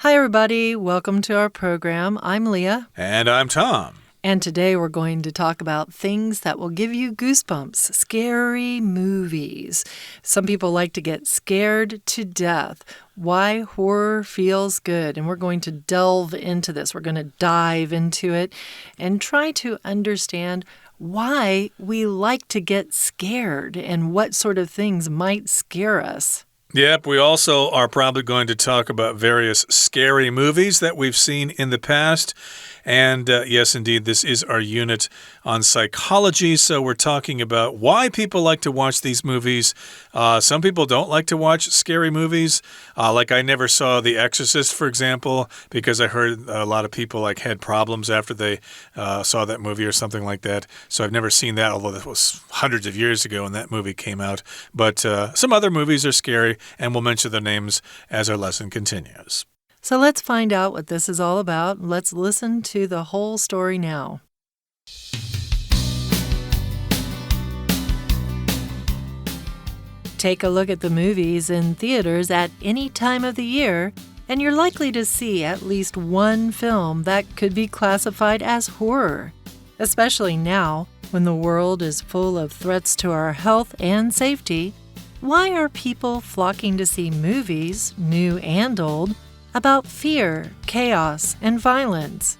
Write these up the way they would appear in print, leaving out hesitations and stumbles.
Hi, everybody. Welcome to our program. I'm Leah. And I'm Tom. And today we're going to talk about things that will give you goosebumps, scary movies. Some people like to get scared to death. Why horror feels good. And we're going to delve into this. We're going to dive into it and try to understand why we like to get scared and what sort of things might scare us. Yep, we also are probably going to talk about various scary movies that we've seen in the past. And yes, indeed, this is our unit on psychology. So we're talking about why people like to watch these movies. Some people don't like to watch scary movies. Like I never saw The Exorcist, for example, because I heard a lot of people had problems after they saw that movie or something like that. So I've never seen that, although that was hundreds of years ago when that movie came out. But some other movies are scary, and we'll mention their names as our lesson continues. So let's find out what this is all about. Let's listen to the whole story now. Take a look at the movies in theaters at any time of the year, and you're likely to see at least one film that could be classified as horror, especially now when the world is full of threats to our health and safety. Why are people flocking to see movies, new and old, about fear, chaos, and violence?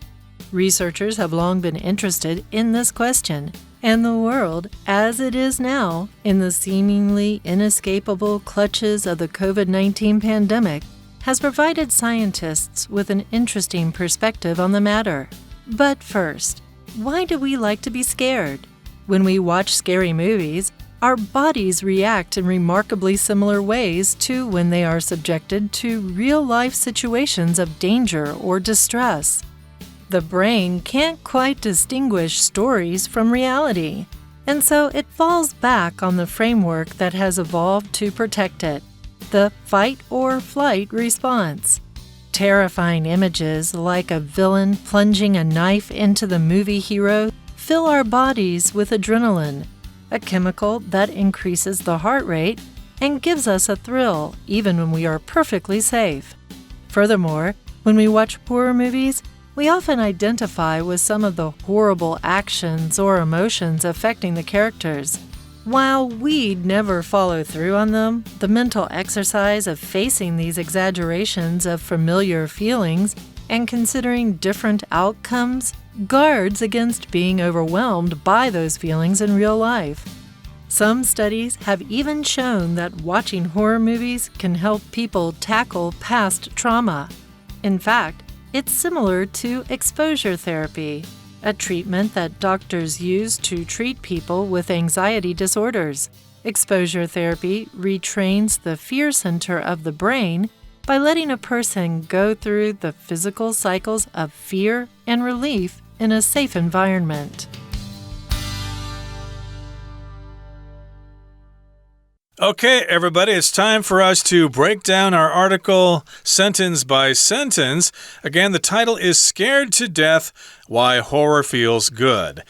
Researchers have long been interested in this question, and the world, as it is now, in the seemingly inescapable clutches of the COVID-19 pandemic, has provided scientists with an interesting perspective on the matter. But first, why do we like to be scared? When we watch scary movies, our bodies react in remarkably similar ways to when they are subjected to real-life situations of danger or distress. The brain can't quite distinguish stories from reality, and so it falls back on the framework that has evolved to protect it, the fight or flight response. Terrifying images like a villain plunging a knife into the movie hero fill our bodies with adrenaline, a chemical that increases the heart rate and gives us a thrill even when we are perfectly safe. Furthermore, when we watch horror movies, we often identify with some of the horrible actions or emotions affecting the characters. While we'd never follow through on them, the mental exercise of facing these exaggerations of familiar feelings and considering different outcomes guards against being overwhelmed by those feelings in real life. Some studies have even shown that watching horror movies can help people tackle past trauma. In fact, it's similar to exposure therapy, a treatment that doctors use to treat people with anxiety disorders. Exposure therapy retrains the fear center of the brain by letting a person go through the physical cycles of fear and relief in a safe environment. Okay, everybody, it's time for us to break down our article sentence by sentence. Again, the title is Scared to Death, Why Horror Feels Good.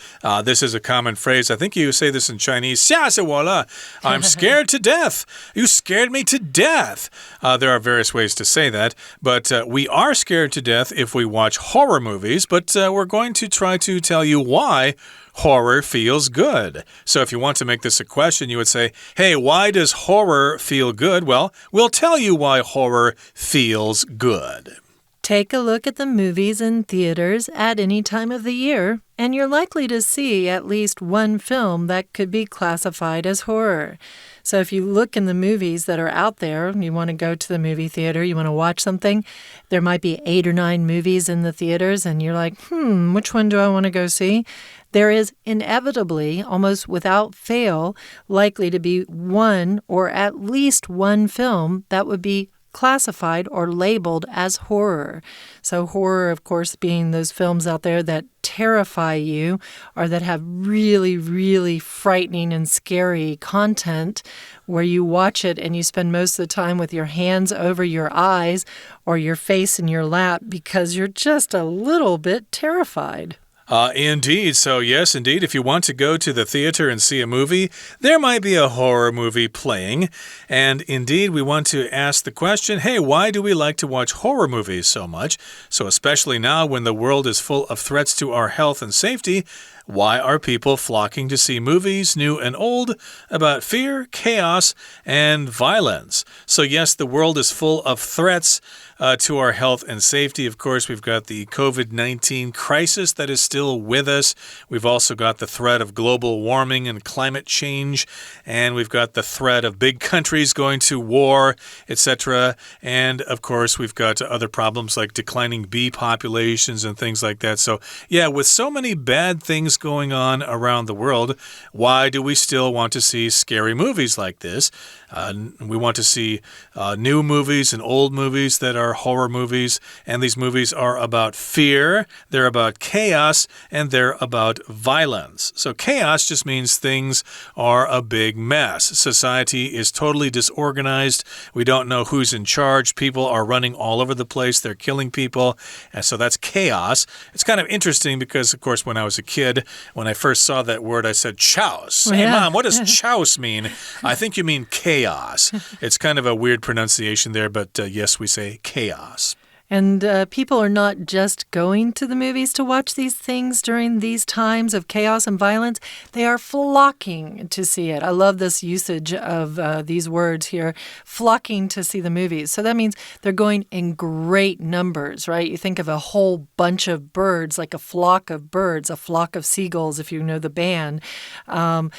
This is a common phrase. I think you say this in Chinese. 吓死我了. I'm scared to death. You scared me to death. There are various ways to say that, but we are scared to death if we watch horror movies, but we're going to try to tell you why horror feels good. So if you want to make this a question, you would say, hey, why does horror feel good? Well, we'll tell you why horror feels good. Take a look at the movies in theaters at any time of the year, and you're likely to see at least one film that could be classified as horror. So if you look in the movies that are out there, you want to go to the movie theater, you want to watch something, there might be 8 or 9 movies in the theaters, and you're like, which one do I want to go see? There is inevitably, almost without fail, likely to be one or at least one film that would be classified or labeled as horror. So horror, of course, being those films out there that terrify you or that have really, really frightening and scary content where you watch it and you spend most of the time with your hands over your eyes or your face in your lap because you're just a little bit terrified. Indeed. So, yes, indeed, if you want to go to the theater and see a movie, there might be a horror movie playing. And indeed, we want to ask the question, hey, why do we like to watch horror movies so much? So, especially now when the world is full of threats to our health and safety, why are people flocking to see movies, new and old, about fear, chaos, and violence? So, yes, the world is full of threats to our health and safety. Of course, we've got the COVID-19 crisis that is still with us. We've also got the threat of global warming and climate change. And we've got the threat of big countries going to war, etc. And, of course, we've got other problems like declining bee populations and things like that. So, yeah, with so many bad things going on around the world, why do we still want to see scary movies like this? We want to see new movies and old movies that are horror movies, and these movies are about fear, they're about chaos, and they're about violence. So chaos just means things are a big mess. Society is totally disorganized. We don't know who's in charge. People are running all over the place. They're killing people, and so that's chaos. It's kind of interesting because, of course, when I was a kid, when I first saw that word, I said chouse. Hey, Mom, what does chouse mean? I think you mean chaos. It's kind of a weird pronunciation there, but yes, we say chaos. And people are not just going to the movies to watch these things during these times of chaos and violence. They are flocking to see it. I love this usage of these words here, flocking to see the movies. So that means they're going in great numbers, right? You think of a whole bunch of birds, like a flock of birds, a flock of seagulls, if you know the band. Then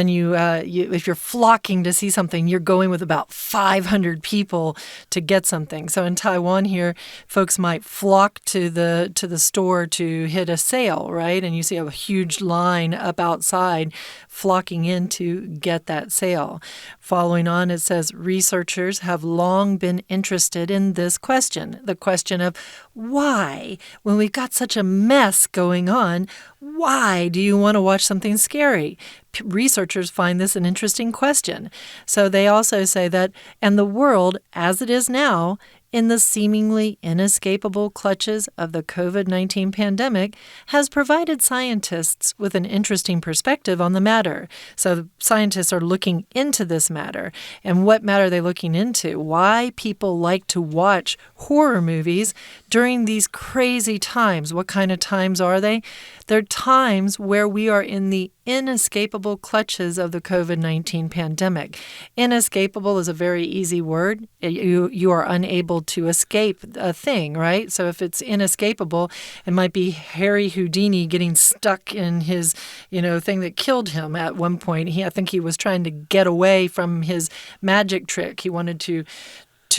if you're flocking to see something, you're going with about 500 people to get something. So in Taiwan here, folks might flock to the store to hit a sale, right? And you see a huge line up outside flocking in to get that sale. Following on, it says, researchers have long been interested in this question, the question of why, when we've got such a mess going on, why do you want to watch something scary? Researchers find this an interesting question. So they also say that, and the world, as it is now, in the seemingly inescapable clutches of the COVID-19 pandemic, has provided scientists with an interesting perspective on the matter. So scientists are looking into this matter. And what matter are they looking into? Why people like to watch horror movies during these crazy times. What kind of times are they? They're times where we are in the inescapable clutches of the COVID-19 pandemic. Inescapable is a very easy word. You are unable to escape a thing, right? So if it's inescapable, it might be Harry Houdini getting stuck in his, thing that killed him at one point. I think he was trying to get away from his magic trick. He wanted to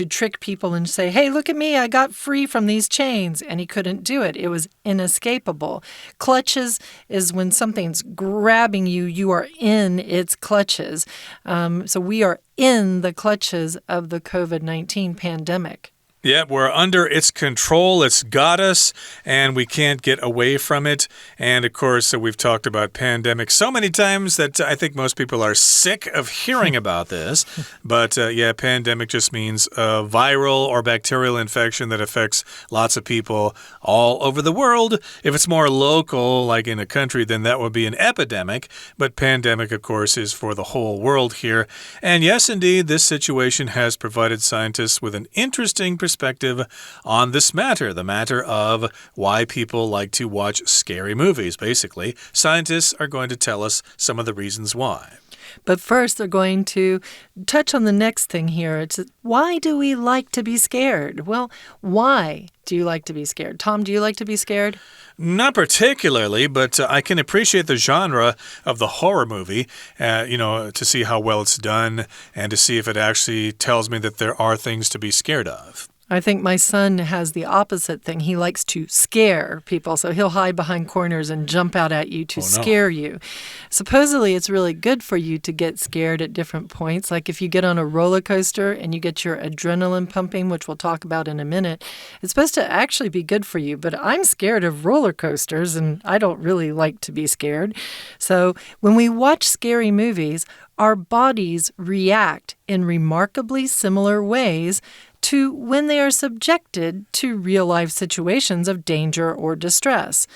trick people and say, hey, look at me, I got free from these chains. And he couldn't do it. It was inescapable. Clutches is when something's grabbing you, you are in its clutches. So we are in the clutches of the COVID-19 pandemic. Yeah, we're under its control. It's got us, and we can't get away from it. And, of course, we've talked about pandemics so many times that I think most people are sick of hearing about this. But, pandemic just means a viral or bacterial infection that affects lots of people all over the world. If it's more local, like in a country, then that would be an epidemic. But pandemic, of course, is for the whole world here. And, yes, indeed, this situation has provided scientists with an interesting perspective on this matter, the matter of why people like to watch scary movies, basically. Scientists are going to tell us some of the reasons why. But first, they're going to touch on the next thing here. It's why do we like to be scared? Well, why do you like to be scared? Tom, do you like to be scared? Not particularly, but I can appreciate the genre of the horror movie, to see how well it's done and to see if it actually tells me that there are things to be scared of. I think my son has the opposite thing. He likes to scare people, so he'll hide behind corners and jump out at you to scare you. Supposedly, it's really good for you to get scared at different points. Like if you get on a roller coaster and you get your adrenaline pumping, which we'll talk about in a minute, it's supposed to actually be good for you. But I'm scared of roller coasters, and I don't really like to be scared. So when we watch scary movies, our bodies react in remarkably similar ways to when they are subjected to real-life situations of danger or distress.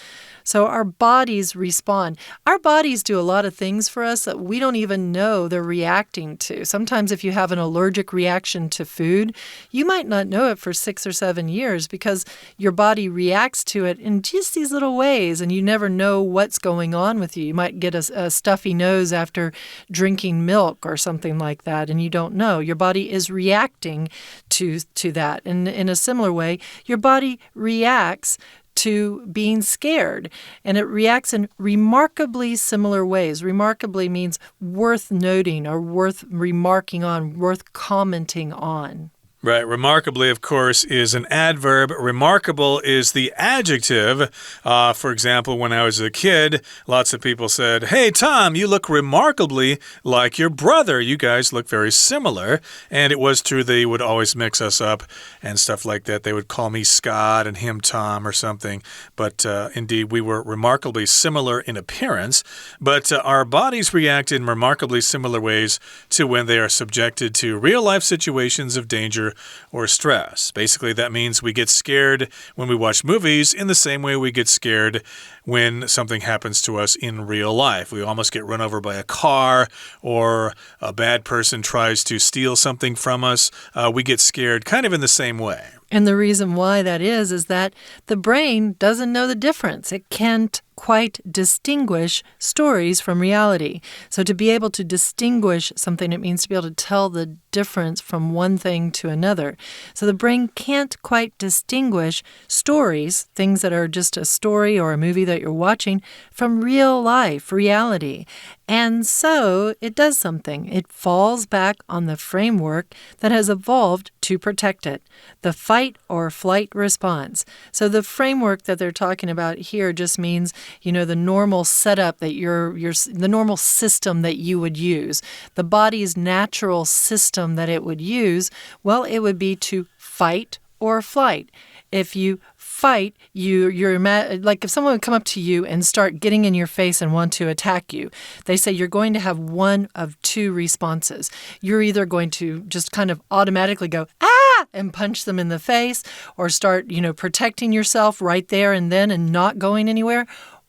So our bodies respond. Our bodies do a lot of things for us that we don't even know they're reacting to. Sometimes if you have an allergic reaction to food, you might not know it for 6 or 7 years because your body reacts to it in just these little ways, and you never know what's going on with you. You might get a stuffy nose after drinking milk or something like that, and you don't know. Your body is reacting to that. And in a similar way, your body reacts to being scared, and it reacts in remarkably similar ways. Remarkably means worth noting or worth remarking on, worth commenting on. Right. Remarkably, of course, is an adverb. Remarkable is the adjective. For example, when I was a kid, lots of people said, "Hey, Tom, you look remarkably like your brother. You guys look very similar." And it was true they would always mix us up and stuff like that. They would call me Scott and him Tom or something. But indeed, we were remarkably similar in appearance. But our bodies react in remarkably similar ways to when they are subjected to real-life situations of danger or stress. Basically, that means we get scared when we watch movies in the same way we get scared when something happens to us in real life. We almost get run over by a car, or a bad person tries to steal something from us. We get scared kind of in the same way. And the reason why that is that the brain doesn't know the difference. It can't quite distinguish stories from reality. So to be able to distinguish something, it means to be able to tell the difference from one thing to another. So the brain can't quite distinguish stories, things that are just a story or a movie that you're watching, from real life, reality. And so it does something. It falls back on the framework that has evolved to protect it, the fight or flight response. So the framework that they're talking about here just means, the normal setup that the normal system that you would use, the body's natural system that it would use. Well, it would be to fight or flight. If you fight, you're like if someone would come up to you and start getting in your face and want to attack you, they say you're going to have one of two responses. You're either going to just kind of automatically go, ah, and punch them in the face, or start, protecting yourself right there and then and not going anywhere.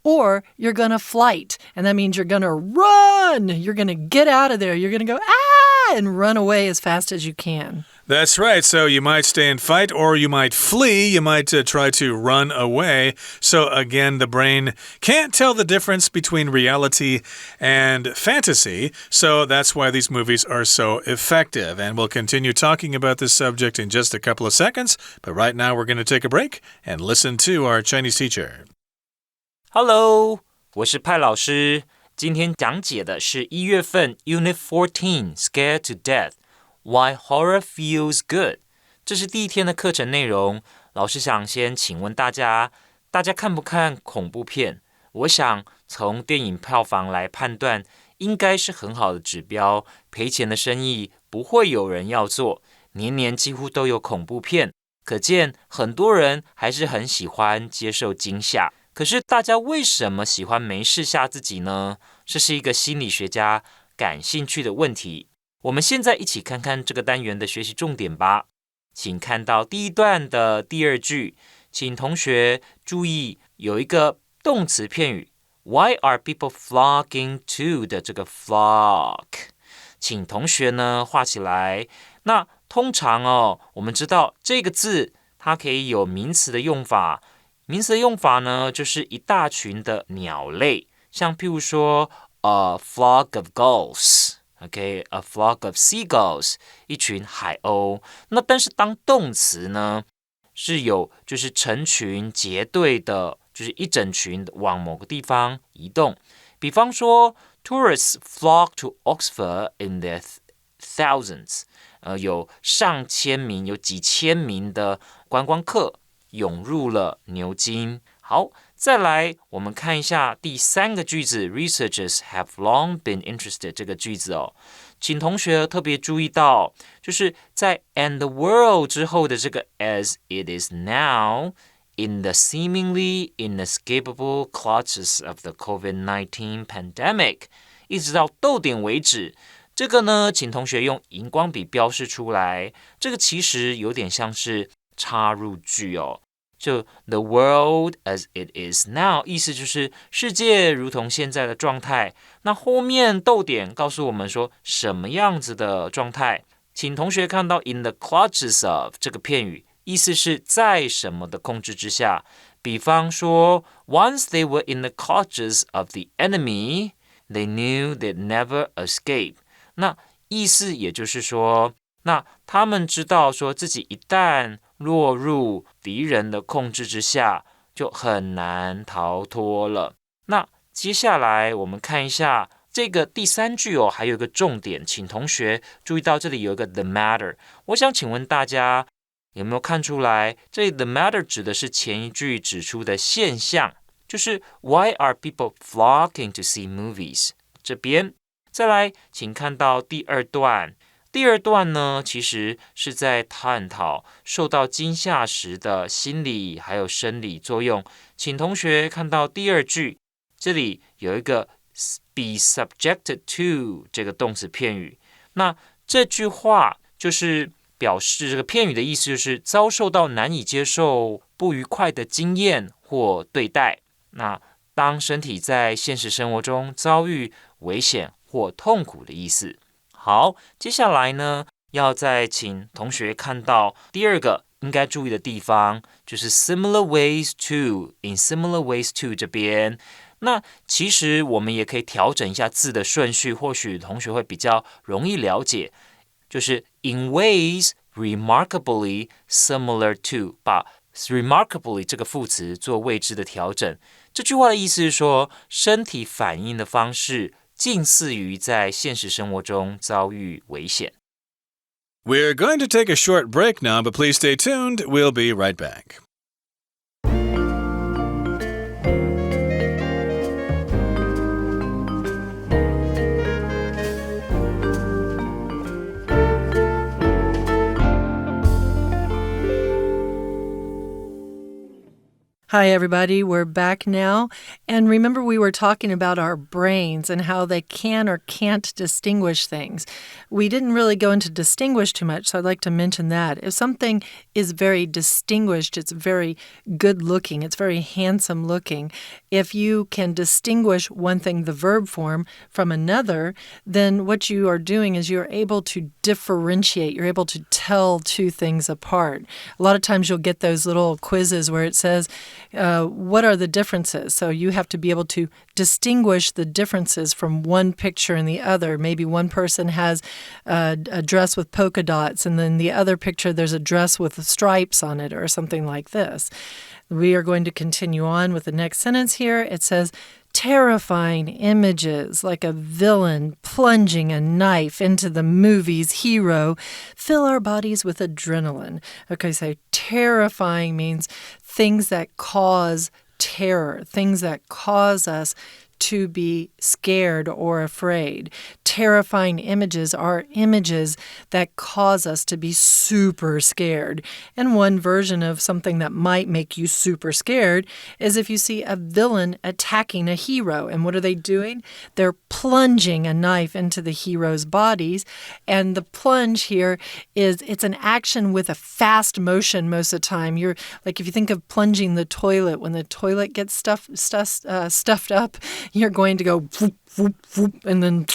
Or you're going to flight, and that means you're going to run. You're going to get out of there. You're going to go, ah, and run away as fast as you can. That's right. So you might stay and fight, or you might flee. You might try to run away. So again, the brain can't tell the difference between reality and fantasy. So that's why these movies are so effective. And we'll continue talking about this subject in just a couple of seconds. But right now, we're going to take a break and listen to our Chinese teacher.Hello， 我是派老师。今天讲解的是1月份 Unit 14 Scared to Death Why Horror Feels Good。 这是第一天的课程内容。老师想先请问大家看不看恐怖片？我想从电影票房来判断，应该是很好的指标。赔钱的生意不会有人要做，年年几乎都有恐怖片，可见很多人还是很喜欢接受惊吓。可是大家为什么喜欢没事吓自己呢？这是一个心理学家感兴趣的问题。我们现在一起看看这个单元的学习重点吧。请看到第一段的第二句，请同学注意有一个动词片语 Why are people flocking to 的这个 flock， 请同学呢画起来。那通常我们知道这个字它可以有名词的用法。名词的用法呢，就是一大群的鸟类，像譬如说 a flock of gulls， a flock of seagulls， 一群海鸥。那但是当动词呢，是有就是成群结队的，就是一整群往某个地方移动。比方说 tourists flock to Oxford in their thousands， 有上千名，有几千名的观光客涌入了牛津。好，再来我们看一下第三个句子 Researchers have long been interested 这个句子请同学特别注意到，就是在 and the world 之后的这个 as it is now in the seemingly inescapable clutches of the COVID-19 pandemic 一直到逗点为止。这个呢，请同学用荧光笔标示出来。这个其实有点像是插入句就 The world as it is now， 意思就是世界如同现在的状态。那后面逗点告诉我们说什么样子的状态，请同学看到 in the clutches of 这个片语，意思是在什么的控制之下。比方说 Once they were in the clutches of the enemy, they knew they'd never escape。 那意思也就是说，那他们知道说自己一旦落入敌人的控制之下，就很难逃脱了。那接下来我们看一下这个第三句哦，还有一个重点，请同学注意到这里有一个 the matter。 我想请问大家有没有看出来，这里 the matter 指的是前一句指出的现象，就是 Why are people flocking to see movies？ 这边再来请看到第二段。第二段呢，其实是在探讨受到惊吓时的心理还有生理作用。请同学看到第二句，这里有一个 be subjected to 这个动词片语。那这句话就是表示这个片语的意思就是遭受到难以接受不愉快的经验或对待。那当身体在现实生活中遭遇危险或痛苦的意思。好，接下来呢，要再请同学看到第二个应该注意的地方，就是 similar ways to in similar ways to 这边。那其实我们也可以调整一下字的顺序，或许同学会比较容易了解，就是 in ways remarkably similar to， 把 remarkably 这个副词做位置的调整。这句话的意思是说，身体反应的方式近似于在现实生活中遭遇危险。We're going to take a short break now, but please stay tuned. We'll be right back. Hi, everybody. We're back now. And remember, we were talking about our brains and how they can or can't distinguish things. We didn't really go into distinguish too much, so I'd like to mention that. If something is very distinguished, it's very good looking, it's very handsome looking. If you can distinguish one thing, the verb form, from another, then what you are doing is you're able to differentiate. You're able to tell two things apart. A lot of times you'll get those little quizzes where it says, what are the differences? So you have to be able to distinguish the differences from one picture and the other. Maybe one person has a dress with polka dots, and then the other picture there's a dress with stripes on it or something like this. We are going to continue on with the next sentence here. It says, terrifying images like a villain plunging a knife into the movie's hero fill our bodies with adrenaline. Okay, so terrifying means things that cause terror, things that cause us to be scared or afraid. Terrifying images are images that cause us to be super scared. And one version of something that might make you super scared is if you see a villain attacking a hero. And what are they doing? They're plunging a knife into the hero's bodies. And the plunge here is it's an action with a fast motion most of the time. You're like if you think of plunging the toilet, when the toilet gets stuffed up, you're going to go whoop, whoop, whoop, and then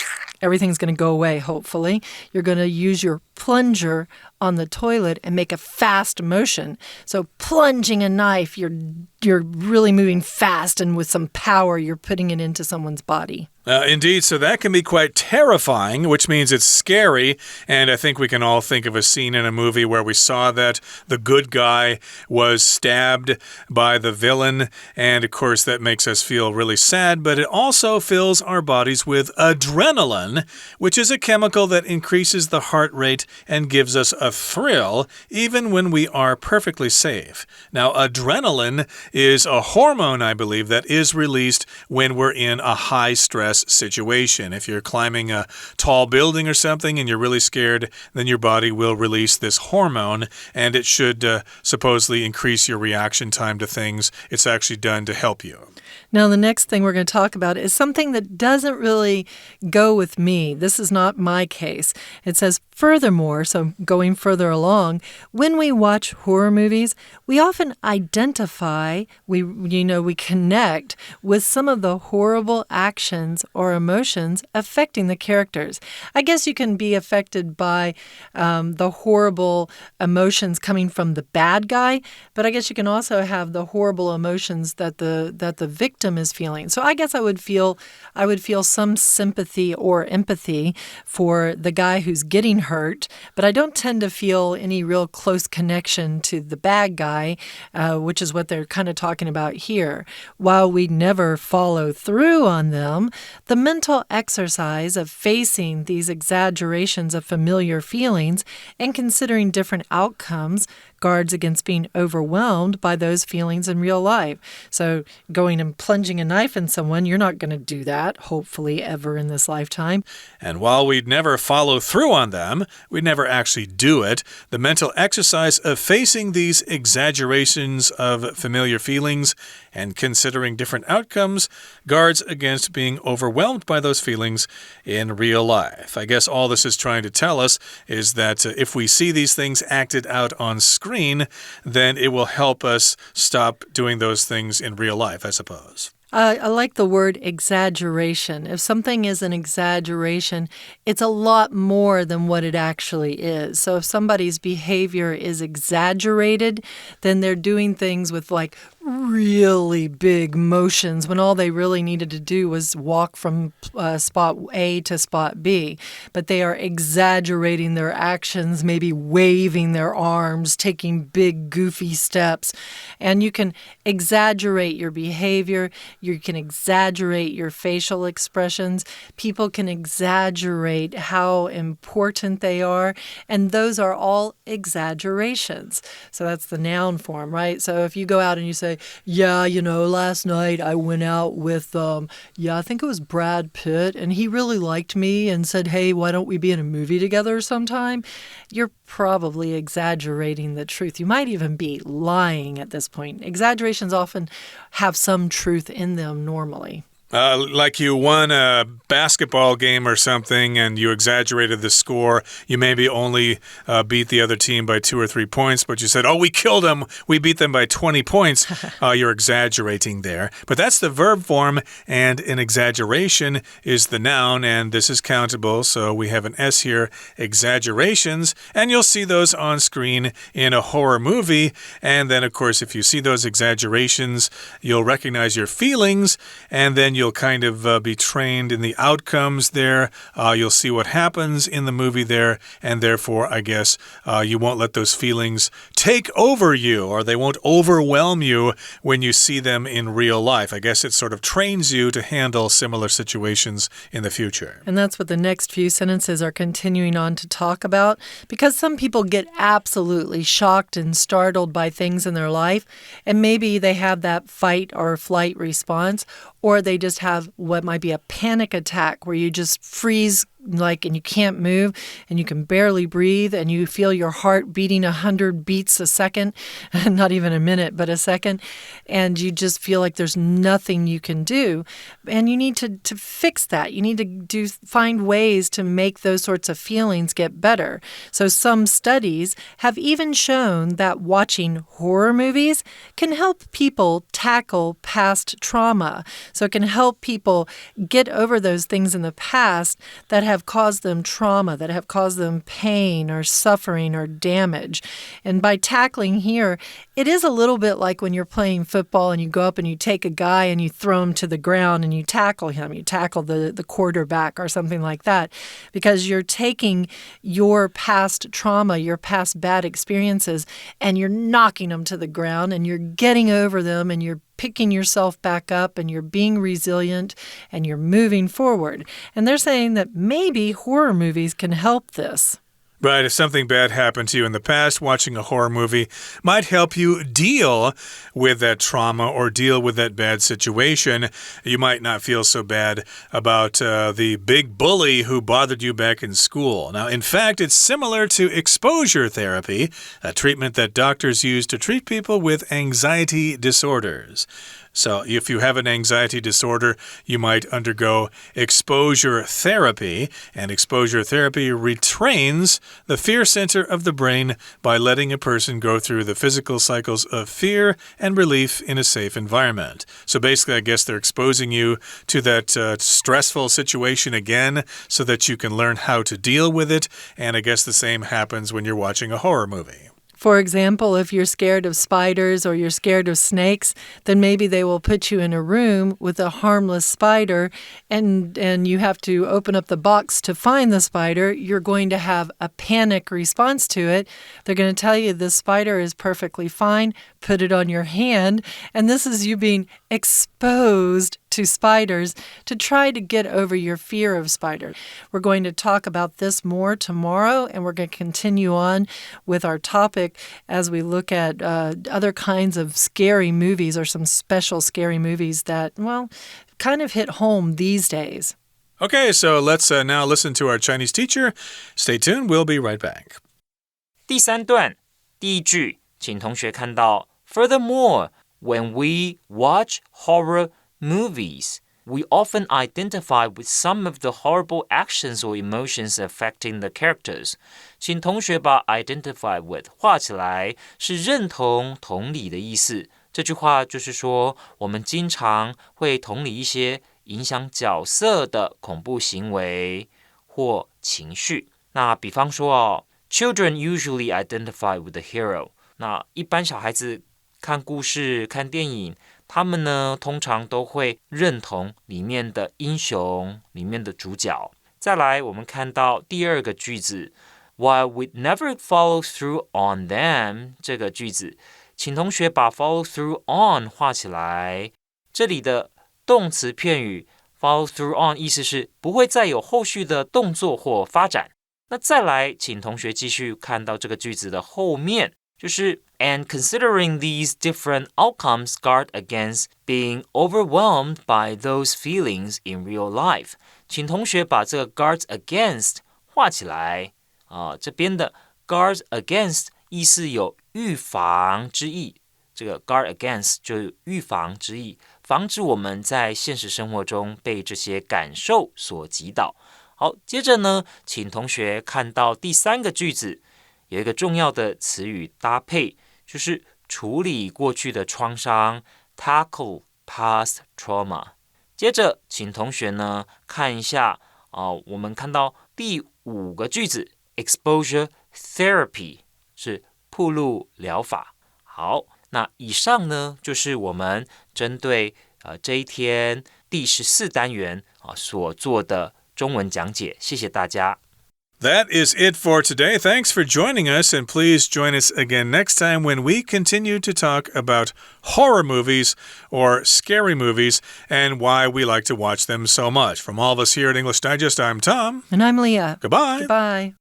everything's going to go away, hopefully. You're going to use your plunger on the toilet and make a fast motion. So plunging a knife, you're really moving fast, and with some power, you're putting it into someone's body. Indeed, so that can be quite terrifying, which means it's scary, and I think we can all think of a scene in a movie where we saw that the good guy was stabbed by the villain, and of course that makes us feel really sad, but it also fills our bodies with adrenaline, which is a chemical that increases the heart rate and gives us a thrill even when we are perfectly safe. Now, adrenaline is a hormone, I believe, that is released when we're in a high-stress situation. If you're climbing a tall building or something and you're really scared, then your body will release this hormone, and it should supposedly increase your reaction time to things. It's actually done to help you. Now, the next thing we're going to talk about is something that doesn't really go with me. This is not my case. It says, furthermore, furthermore, so going further along, when we watch horror movies, we often identify, we connect with some of the horrible actions or emotions affecting the characters. I guess you can be affected by the horrible emotions coming from the bad guy, but I guess you can also have the horrible emotions that the victim is feeling. So I guess I would feel some sympathy or empathy for the guy who's getting hurt, but I don't tend to feel any real close connection to the bad guy, which is what they're kind of talking about here. While we never follow through on them, the mental exercise of facing these exaggerations of familiar feelings and considering different outcomes guards against being overwhelmed by those feelings in real life. So going and plunging a knife in someone, you're not going to do that, hopefully, ever in this lifetime. And while we'd never follow through on them, we'd never actually do it, the mental exercise of facing these exaggerations of familiar feelings and considering different outcomes guards against being overwhelmed by those feelings in real life. I guess all this is trying to tell us is that if we see these things acted out on screen, then it will help us stop doing those things in real life, I suppose. I like the word exaggeration. If something is an exaggeration, it's a lot more than what it actually is. So if somebody's behavior is exaggerated, then they're doing things with like really big motions when all they really needed to do was walk from spot A to spot B. But they are exaggerating their actions, maybe waving their arms, taking big goofy steps. And you can exaggerate your behavior. You can exaggerate your facial expressions. People can exaggerate how important they are. And those are all exaggerations. So that's the noun form, right? So if you go out and you say, yeah, last night I went out with, I think it was Brad Pitt, and he really liked me and said, hey, why don't we be in a movie together sometime? You're probably exaggerating the truth. You might even be lying at this point. Exaggerations often have some truth in them normally. Like you won a basketball game or something and you exaggerated the score. You maybe only beat the other team by 2 or 3 points, but you said, oh, we killed them. We beat them by 20 points. You're exaggerating there. But that's the verb form, and an exaggeration is the noun, and this is countable. So we have an S here, exaggerations, and you'll see those on screen in a horror movie. And then, of course, if you see those exaggerations, you'll recognize your feelings, and then you'll kind of be trained in the outcomes there. You'll see what happens in the movie there, and therefore, I guess, you won't let those feelings take over you, or they won't overwhelm you when you see them in real life. I guess it sort of trains you to handle similar situations in the future. And that's what the next few sentences are continuing on to talk about, because some people get absolutely shocked and startled by things in their life, and maybe they have that fight or flight response, or they just have what might be a panic attack where you just freeze and you can't move and you can barely breathe and you feel your heart beating 100 beats a second, not even a minute, but a second, and you just feel like there's nothing you can do. And you need to fix that. You need to find ways to make those sorts of feelings get better. So some studies have even shown that watching horror movies can help people tackle past trauma. So it can help people get over those things in the past that have caused them trauma, that have caused them pain or suffering or damage. And by tackling here, it is a little bit like when you're playing football and you go up and you take a guy and you throw him to the ground and you tackle him. You tackle the quarterback or something like that, because you're taking your past trauma, your past bad experiences, and you're knocking them to the ground and you're getting over them and you're picking yourself back up and you're being resilient and you're moving forward. And they're saying that maybe horror movies can help this. Right, if something bad happened to you in the past, watching a horror movie might help you deal with that trauma or deal with that bad situation. You might not feel so bad about the big bully who bothered you back in school. Now, in fact, it's similar to exposure therapy, a treatment that doctors use to treat people with anxiety disorders. So if you have an anxiety disorder, you might undergo exposure therapy. And exposure therapy retrains the fear center of the brain by letting a person go through the physical cycles of fear and relief in a safe environment. So basically, I guess they're exposing you to that stressful situation again so that you can learn how to deal with it. And I guess the same happens when you're watching a horror movie. For example, if you're scared of spiders or you're scared of snakes, then maybe they will put you in a room with a harmless spider and you have to open up the box to find the spider. You're going to have a panic response to it. They're going to tell you the spider is perfectly fine, put it on your hand, and this is you being exposed to spiders to try to get over your fear of spiders. We're going to talk about this more tomorrow, and we're going to continue on with our topic as we look at other kinds of scary movies or some special scary movies that, well, kind of hit home these days. Okay, so let's now listen to our Chinese teacher. Stay tuned, we'll be right back. 第三段，第一句，请同学看到 Furthermore, when we watch horror movies, we often identify with some of the horrible actions or emotions affecting the characters. 请同学把 identify with 画起来，是认同、同理的意思。这句话就是说，我们经常会同理一些影响角色的恐怖行为或情绪。那比方说Children usually identify with the hero. 那一般小孩子看故事、看电影，他们呢通常都会认同里面的英雄、里面的主角。再来，我们看到第二个句子 ，While we never follow through on them 这个句子，请同学把 follow through on 画起来。这里的动词片语 follow through on 意思是不会再有后续的动作或发展。那再来，请同学继续看到这个句子的后面，就是 And considering these different outcomes guard against being overwhelmed by those feelings in real life. 请同学把这个 guard against 画起来这边的 guard against 意思有预防之意，这个 guard against 就有预防之意，防止我们在现实生活中被这些感受所击倒。好，接着呢，请同学看到第三个句子，有一个重要的词语搭配，就是处理过去的创伤 tackle past trauma。接着，请同学呢看一下我们看到第五个句子 exposure therapy 是暴露疗法。好，那以上呢就是我们针对这一天第14单元所做的中文讲解，谢谢大家。That is it for today. Thanks for joining us, and please join us again next time when we continue to talk about horror movies or scary movies and why we like to watch them so much. From all of us here at English Digest, I'm Tom. And I'm Leah. Goodbye. Goodbye.